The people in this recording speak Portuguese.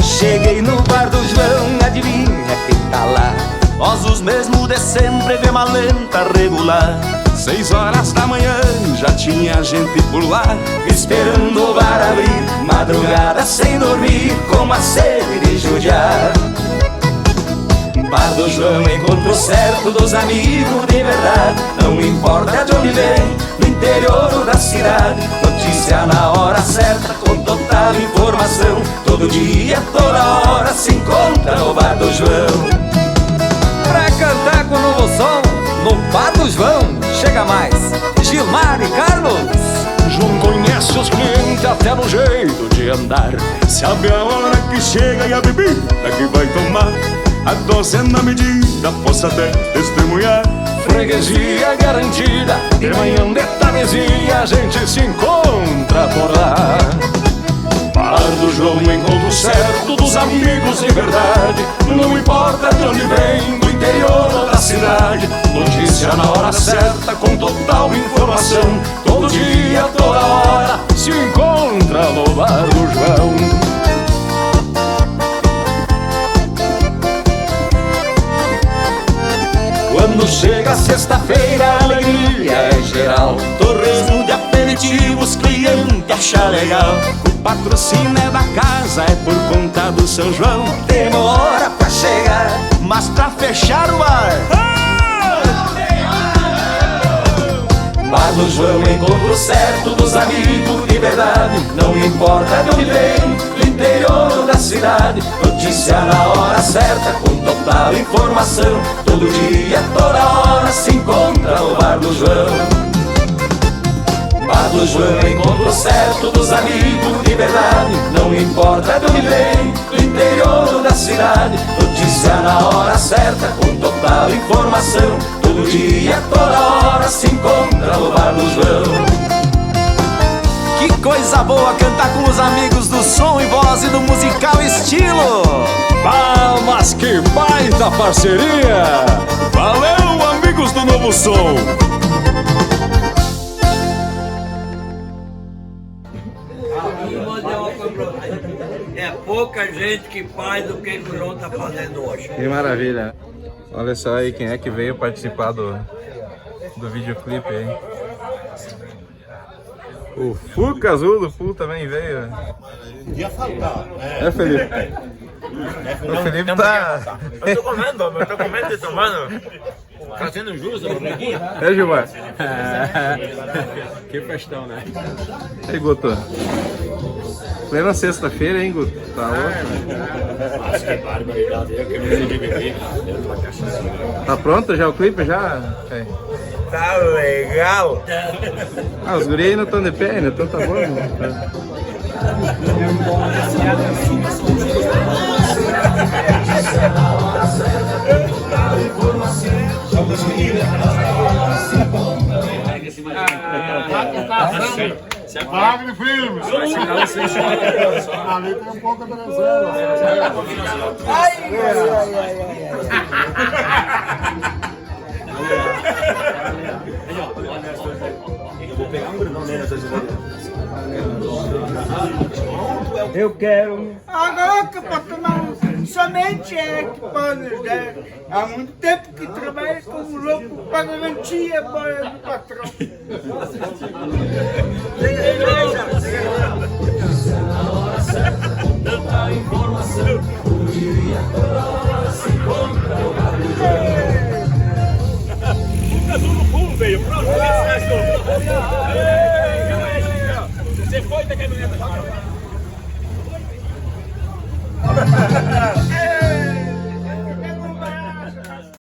Cheguei no bar do João, adivinha quem tá lá? Nós os mesmos de sempre, de malenta regular. 6 horas da manhã, já tinha gente por lá, esperando o bar abrir, madrugada sem dormir, com a sede de judiar. Bar do João, encontro certo dos amigos de verdade. Não importa de onde vem, no interior da cidade. Notícia na hora certa, com total informação. Todo dia, toda hora, se encontra no Bar do João. Pra cantar com o novo som, no Bar do João, chega mais Gilmar e Carlos. João conhece os clientes até no jeito de andar, sabe a hora que chega e a bebida que vai tomar. A dose na medida, posso até testemunhar. Freguesia garantida, de manhã de tardezinha a gente se encontra por lá. Bar do João, encontro certo dos amigos de verdade. Não importa de onde vem, do interior ou da cidade. Notícia na hora certa, com total informação. Todo dia, toda hora, se encontra no Bar do João. Quando chega sexta-feira, a alegria é geral. Torresmo de aperitivos, cliente acha legal. O patrocínio é da casa, é por conta do São João. Demora pra chegar, mas pra fechar o bar, Bar do João, encontro certo dos amigos de verdade. Não importa de onde vem, do interior da cidade. Notícia na hora certa, com total informação. Todo dia, toda hora, se encontra no Bar do João. Bar do João, encontro certo dos amigos de verdade. Não importa de onde vem, do interior da cidade. Notícia na hora certa, com total informação. Todo dia, toda hora, se encontra no Bar do João. Que coisa boa cantar com os amigos do som e voz e do musical estilo. Mas que baita parceria! Valeu, amigos do Novo Som! É pouca gente que faz o que o João tá fazendo hoje. Que maravilha! Olha só aí quem é que veio participar do videoclipe aí. O Fuca Azul do Full também veio. Ia faltar, né? É, Felipe? O Felipe tá... Eu tô comendo e tomando. Tá sendo justo, amiguinho? É, Gilmar? Que festão, né? E aí, Guto? Plena sexta-feira, hein, Guto? Tá louco? Mas que barbaridade, eu que me de beber. Tá pronto já o clipe? Já? É. Tá legal. Ah, os guri aí não estão de pé ainda, então tá bom. Né? Wagner Filmes! Ali tem um pouco de reserva. Eu quero. Agora que para tomar somente é que pode dar. Há muito tempo que trabalho como louco para garantir a boia do patrão. Veio, pronto, você foi da caminhonete.